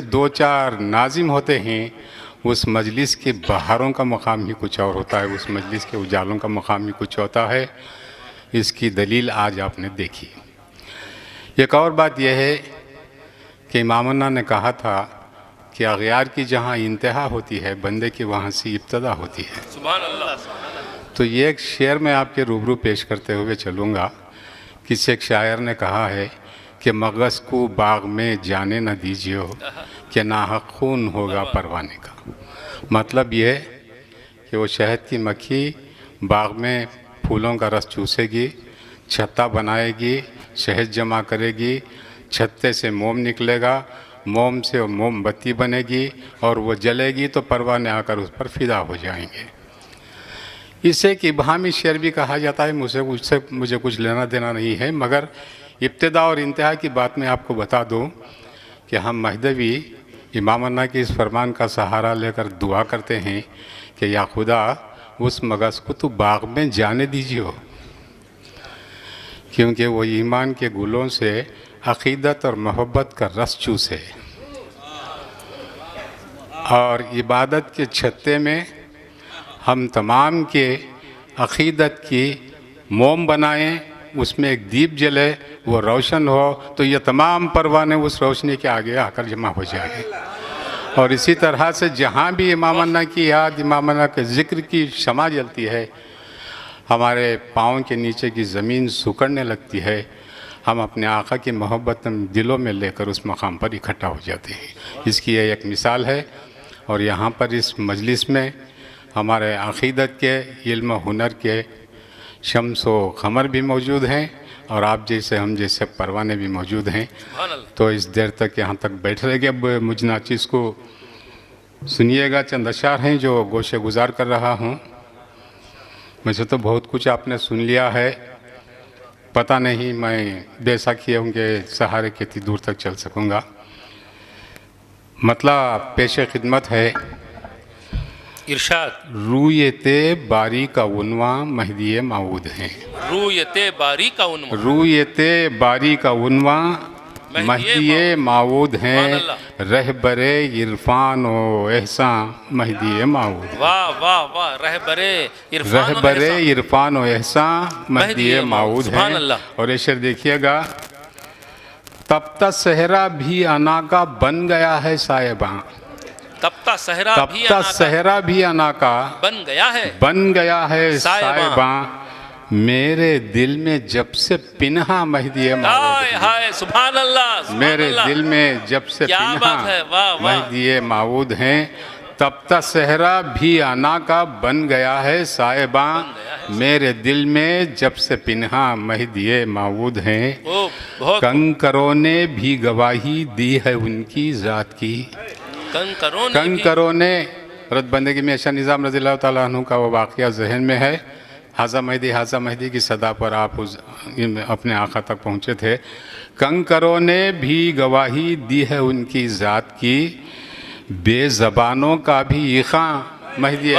दो चार नाजिम होते हैं, उस मजलिस के बहारों का मकाम ही कुछ और होता है, उस मजलिस के उजालों का मकाम ही कुछ होता है। इसकी दलील आज आपने देखी। एक और बात यह है कि इमामुन्ना ने कहा था कि अग़यार की जहाँ इंतहा होती है, बंदे की वहाँ से इब्तदा होती है। सुभान अल्लाह। तो ये एक शेर मैं आपके रूबरू पेश करते हुए चलूँगा। किसी एक शायर ने कहा है कि मगज़ को बाग में जाने न दीजिए कि नाहक खून होगा परवाने का। मतलब ये कि वो शहद की मक्खी बाग में फूलों का रस चूसेगी, छत्ता बनाएगी, शहद जमा करेगी, छत्ते से मोम निकलेगा, मोम से मोमबत्ती बनेगी और वो जलेगी तो परवाने आकर उस पर फिदा हो जाएंगे। इसे एक इब्हामी शेर भी कहा जाता है। मुझे कुछ लेना देना नहीं है, मगर इब्तिदा और इंतहा की बात मैं आपको बता दूं कि हम महदवी इमामुन्ना की इस फरमान का सहारा लेकर दुआ करते हैं कि या खुदा उस मगज़ को तो बाग में जाने दीजिए, क्योंकि वो ईमान के गुलों से अक़ीदत और मोहब्बत का रस चूसे और इबादत के छत्ते में हम तमाम के अक़ीदत की मोम बनाएं, उसमें एक दीप जले, वो रोशन हो तो ये तमाम परवाने उस रोशनी के आगे आकर जमा हो जाएंगे। और इसी तरह से जहाँ भी इमामुन्ना की याद, इमामुन्ना के ज़िक्र की शमा जलती है, हमारे पाँव के नीचे की ज़मीन सुकड़ने लगती है। हम अपने आका की मोहब्बत दिलों में लेकर उस मकाम पर इकट्ठा हो जाते हैं। इसकी यह एक मिसाल है। और यहाँ पर इस मजलिस में हमारे अक़ीदत के, इल्म हुनर के शम्स व क़मर भी मौजूद हैं और आप जैसे हम जैसे परवाने भी मौजूद हैं। तो इस देर तक यहाँ तक बैठ रहेंगे। अब मुझ नाचिज़ को सुनिएगा। चंद अशार हैं जो गोशे गुजार कर रहा हूँ। मुझे तो बहुत कुछ आपने सुन लिया है, पता नहीं मैं बैसाखियों के सहारे कितनी दूर तक चल सकूँगा। मतलब पेश खिदमत है। इरशाद। रूयते बारी का उन्वा महदी माऊद हैं। रूयते बारी का उन्वा, रूयते बारी का उन्वा महदी माऊद हैं। रहबरे इरफान व एहसान महदी माऊद। वाह वाह वाह। रहबरे इरफान व एहसान महदी माऊद हैं। और ये शेर देखिएगा। तब तक सहरा भी अना का बन गया है साहिबा। तपता सहरा भी अना का बन गया है साहिबा। मेरे दिल में जब से पिन्हा महदी माऊद। सुभान अल्लाह। मेरे दिल में जब से पिन्हा महदी माऊद हैं। तब तक सहरा भी अना का बन गया है साहिबा। मेरे दिल में जब से पिन्हा महदी माऊद हैं। कंकरों ने भी गवाही दी है उनकी ज़ात की। कंकरों ने रत बंदगी में ऐशा निज़ाम रज़ियल्लाहु ताला अन्हु का वो वाक़या जहन में है। हाजा महदी की सदा पर आप अपने आका तक पहुँचे थे। कंकरों ने भी गवाही दी है उनकी ज़ात की। बेज़बानों का भी इख़ां महदी,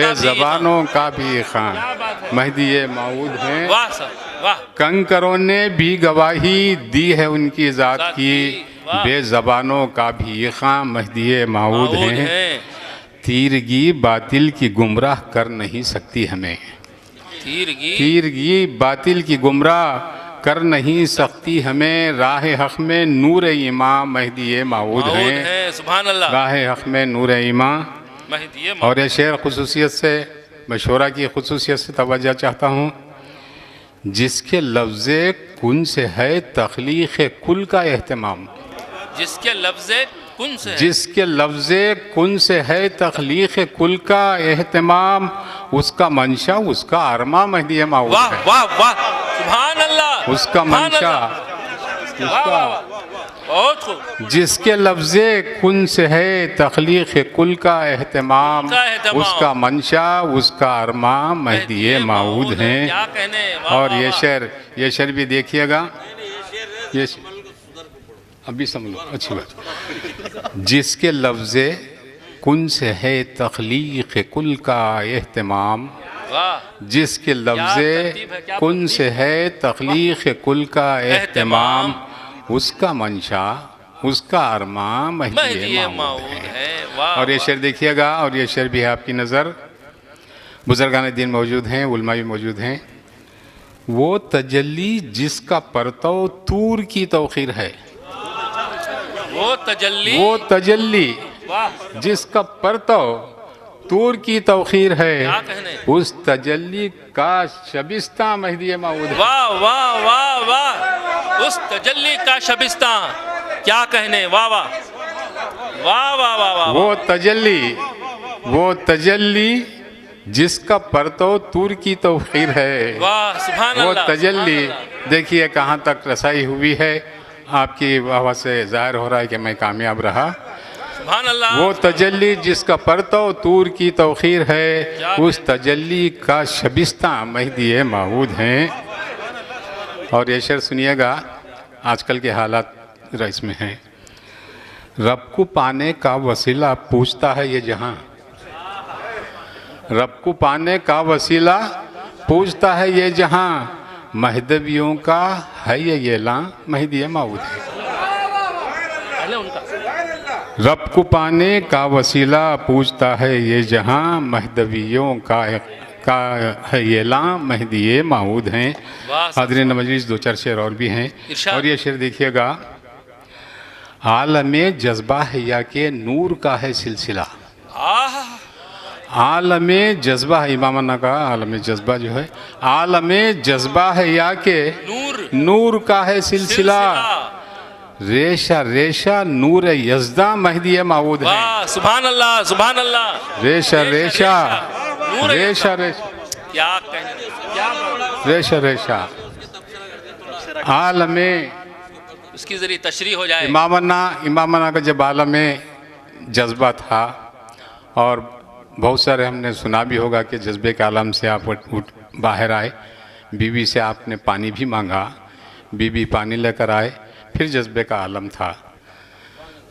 बेज़बानों का भी इख़ां महदी माऊद हैं। कंकरों ने भी गवाही दी है उनकी ज़ात की। बेज़बानों का भी इख़ां महदी माऊद हैं। तीरगी बातिल की गुमराह कर नहीं सकती हमें। तीरगी बातिल की गुमराह कर नहीं सकती हमें। राह हक़ में नूर इमाम महदी माऊद हैं। सुभान अल्लाह। राह हक़ में नूर इमाम महदी। और ये शेर खुसूसियत से, मैं शोरा की खुसूसियत से तवज्जो चाहता हूँ। जिसके लफ्ज़े कुन से है तख्लीक़ कुल का एहतमाम। जिसके लफ्ज़े कुन से है तख्लीक़ कुल का एहतमाम। उसका मंशा, उसका अरमा महदी माऊद है। वाह वाह। सुभान अल्लाह। उसका मंशा, उसका जिसके लफ्ज़े कुन से है तख्लीक़ कुल का एहतमाम। उसका मंशा, उसका अरमा महदी माऊद हैं। और ये शेर भी देखिएगा। ये अभी समझ लो, अच्छी बात। जिसके लफ्ज़े कुन से है तख्लीक़ कुल का एहतमाम। जिसके लफ्ज़े कुन से है तख्लीक़ कुल का एहतमाम। उसका मंशा, उसका अरमान महदी महदी माऊद माऊद है। है। वाह और ये शेर देखिएगा, और ये शेर भी है आपकी नज़र, बुजुर्गान दीन मौजूद हैं, उलमा भी मौजूद हैं। वो तजल्ली जिसका परतव तूर की तौखीर है, वो तजल्ली, वो तजल्ली वाह जिसका परतव तूर की तौखीर है, क्या कहने, उस तजल्ली का शबिस्ता महदी माऊद है। वाह वाह वाह वाह, उस तजल्ली का शबिस्तां, क्या कहने, वाह वाह वाह वाह वाह वाह, वो तजल्ली जिसका परतव तूर की तौखीर है, वाह सुभान वो अल्लाह, तजल्ली सुभान अल्लाह। देखिए कहाँ तक रसाई हुई है। आपकी वाह से जाहिर हो रहा है कि मैं कामयाब रहा। सुभान अल्लाह, वो तजल्ली जिसका परतव तूर की तौखीर है, उस तजल्ली का शबिस्ता महदी माऊद हैं। और ये शेर सुनिएगा, आजकल के हालात इसमें हैं। रब को पाने का वसीला पूछता है ये जहां, रब को पाने का वसीला पूछता है ये जहां, महदवियों का है ये ला महदी माऊद है। पहले उनका, रब को पाने का वसीला पूछता है ये जहां, महदवियों का है ये ला महदी माऊद हैं। हाज़रीन मजलिस, दो चार शेर और भी हैं। और ये शेर देखिएगा, आलम जज्बा हया के नूर का है सिलसिला। आलम जज्बा है, इमामना का आलम जज्बा जो है, आलम जज्बा हया के नूर का है सिलसिला। रेशा रेशा नूर यज़दा महदी माऊद है। सुभान अल्लाह, सुभान अल्लाह। रेशा रेशा रेशा रेशा, क्या कहने, क्या रेशा रेशा आलम, उसकी जरिए तशरीह हो जाए। इमामना का जब आलम जज्बा था, और बहुत सारे हमने सुना भी होगा कि जज्बे के आलम से आप उठ बाहर आए, बीवी से आपने पानी भी मांगा, बीवी पानी लेकर आए, फिर जज्बे का आलम था।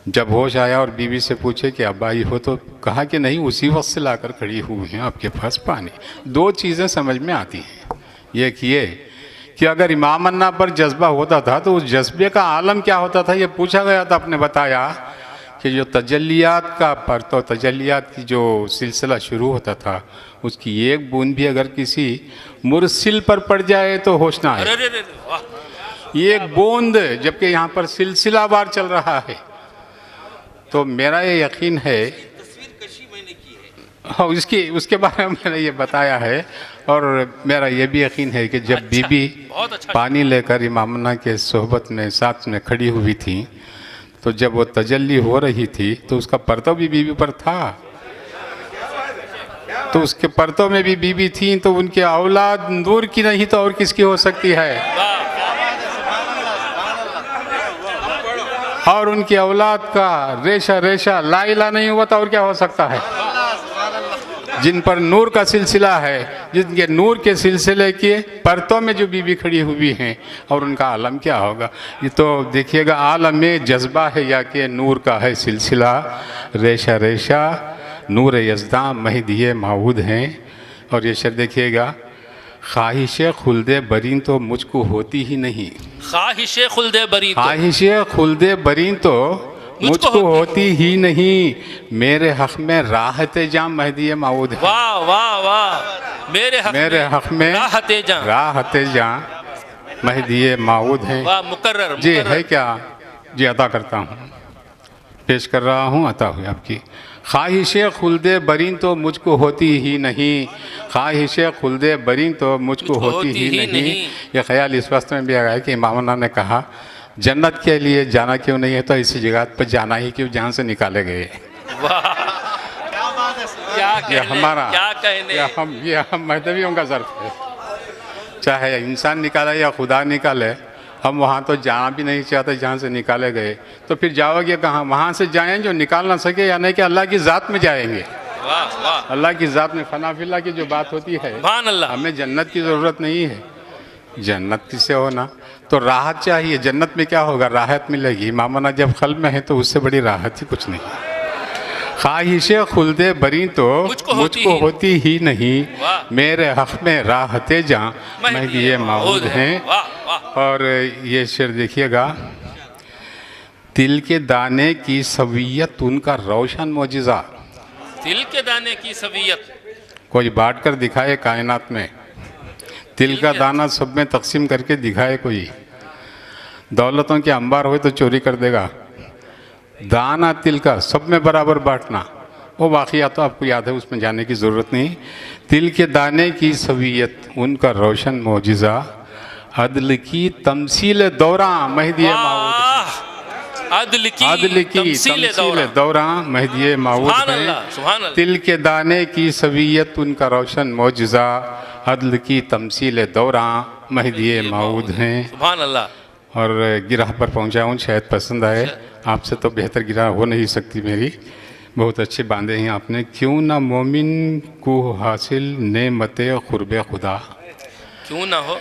जब होश आया और बीवी से पूछे कि अब आई हो, तो कहा कि नहीं, उसी वक्त से लाकर खड़ी हुई हैं आपके पास पानी। दो चीज़ें समझ में आती हैं, ये कि अगर इमाम अन्ना पर जज्बा होता था तो उस जज्बे का आलम क्या होता था, ये पूछा गया था। आपने बताया कि जो तजल्लियात का परतव, तजल्लियात की जो सिलसिला शुरू होता था, उसकी एक बूंद भी अगर किसी मुरसिल पर पड़ जाए तो होश ना आए। एक बूंद, जबकि यहाँ पर सिलसिलावार चल रहा है। तो मेरा ये यकीन है, हाँ, उसके बारे में मैंने ये बताया है। और मेरा ये भी यकीन है कि जब बीबी पानी लेकर इमामना के सोहबत में साथ में खड़ी हुई थी, तो जब वो तजल्ली हो रही थी तो उसका परतव भी बीबी पर था। तो उसके परतव में भी बीबी थी, तो उनकी औलाद नूर की नहीं तो और किसकी हो सकती है। और उनकी औलाद का रेशा रेशा ला इला नहीं हुआ था और क्या हो सकता है। जिन पर नूर का सिलसिला है, जिनके नूर के सिलसिले के परतों में जो बीबी खड़ी हुई हैं, और उनका आलम क्या होगा। ये तो देखिएगा, आलम में जज्बा है या के नूर का है सिलसिला, रेशा रेशा नूर यज़दा महदी माऊद हैं। और ये शेर देखिएगा, ख्वाहिश खुल्दे बरीन तो मुझको होती ही नहीं। ख्वाहिश खुल्दे बरीन, ख्वाहिश खुल्दे बरीन तो मुझको होती ही नहीं, मेरे हक़ में राहत जाम महदी माऊद है। वाह वाह वाह, मेरे हक़ में राहत जाम महदी माऊद है। वाह, मुकर्रर जी है क्या जी, अता करता हूँ, पेश कर रहा हूँ, अता हुई आपकी। ख्वाहिश खुल्दे बरीन तो मुझको होती ही नहीं, ख्वाहिश खुल्दे बरीन तो मुझको होती ही नहीं। ये ख्याल इस वक्त में भी आया कि इमामना ने कहा, जन्नत के लिए जाना क्यों नहीं है, तो इसी जगह पर जाना ही क्यों जहाँ से निकाले गए। ये हमारा, ये हम महदवियों का ज़र्फ है। चाहे इंसान निकाले या खुदा निकाले, हम वहाँ तो जाना भी नहीं चाहते जहाँ से निकाले गए। तो फिर जाओगे कहाँ, वहाँ से जाएं जो निकाल ना सके, या नहीं कि अल्लाह की ज़ात में जाएंगे। अल्लाह की ज़ात में फना फिल्ला की जो बात होती है, हमें जन्नत की ज़रूरत नहीं है। जन्नत किसे होना, तो राहत चाहिए। जन्नत में क्या होगा, राहत मिलेगी। इमामना जब ख़ल्ब में है तो उससे बड़ी राहत ही कुछ नहीं। ख्वाहिश खुल्दे बरी तो मुझको होती ही नहीं, मेरे हक़ में राहत जा महदी माऊद हैं। और ये शेर देखिएगा, तिल के दाने की सवियत उनका रोशन मोजिज़ा। तिल के दाने की सवियत, कोई बांट कर दिखाए कायनात में, तिल का दाना सब में तकसीम करके दिखाए कोई। दौलतों के अंबार हो तो चोरी कर देगा, दाना तिल का सब में बराबर बांटना, वो वाक़या तो आपको याद है, उसमें जाने की ज़रूरत नहीं। तिल के दाने की सवियत उनका रोशन मोजिज़ा, अदल की तमसील दौरा महदी माऊद। अदल की तमसील दौरा महदी माऊद सुभान है। अल्लाह, सुभान अल्लाह। तिल के दाने की सवियत उनका रोशन मोजिज़ा, अदल की तमसील दौरा महदी माऊद हैं। सुभान अल्लाह। और गिरह पर पहुंचा हूँ, शायद पसंद आए। आपसे तो बेहतर गिरह हो नहीं सकती मेरी, बहुत अच्छे बांधे हैं आपने। क्यों ना मोमिन को हासिल नेमते क़ुर्बे खुदा, क्यों ना हो,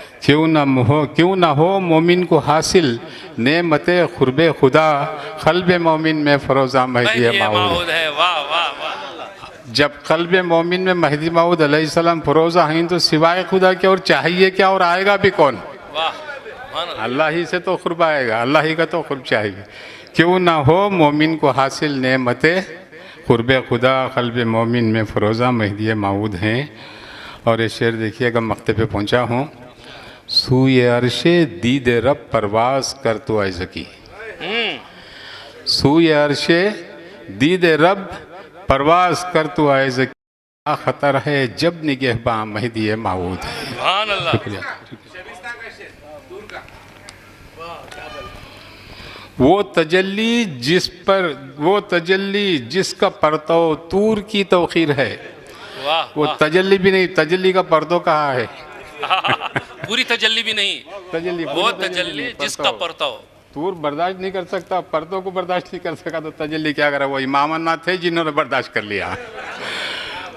क्यों ना हो मोमिन को हासिल नेमते क़ुर्बे खुदा, क़ल्ब मोमिन में फ़रोज़ा महदी माऊद है। वाह वाह वाह। जब क़ल्ब मोमिन में महदी माऊद अलैहिस्सलाम फ़रोज़ा हैं तो सिवाय खुदा के और चाहिए क्या, और आएगा भी कौन? वाह, अल्लाह ही से तो क़ुर्ब आएगा, अल्लाह ही का तो क़ुर्ब चाहिए। क्यों ना हो मोमिन को हासिल नेमते क़ुर्बे खुदा, क़ल्ब मोमिन में फ़रोज़ा महदी माऊद हैं। और ये शेर देखिएगा, मक्ते पे पहुँचा हूँ। सूए अर्शे दीद रब परवाज़ कर तो ऐज़की, सूए अर्शे दीद रब परवाज़ कर तो ऐज़की, ख़तर है जब निगहबां महदी माऊद है। सुभान अल्लाह। शुक्रिया। वो तजल्ली जिसका परतव तूर की तौखीर है। वाह, वो तजल्ली भी नहीं, तजल्ली का पर्दो कहाँ है? पूरी तजल्ली भी नहीं, तजल्ली, वो तजल्ली जिसका परतव। तूर बर्दाश्त नहीं कर सकता, पर्दों को बर्दाश्त नहीं कर सका तो तजल्ली क्या करा? वो इमाम अन्ना थे जिन्होंने बर्दाश्त कर लिया।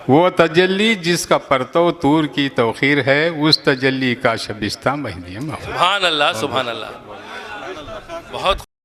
वो तजल्ली जिसका परतव तूर की तौखीर है, उस तजल्ली का शबिस्ता महदी माऊद। सुभान अल्लाह, सुभान अल्लाह। बहुत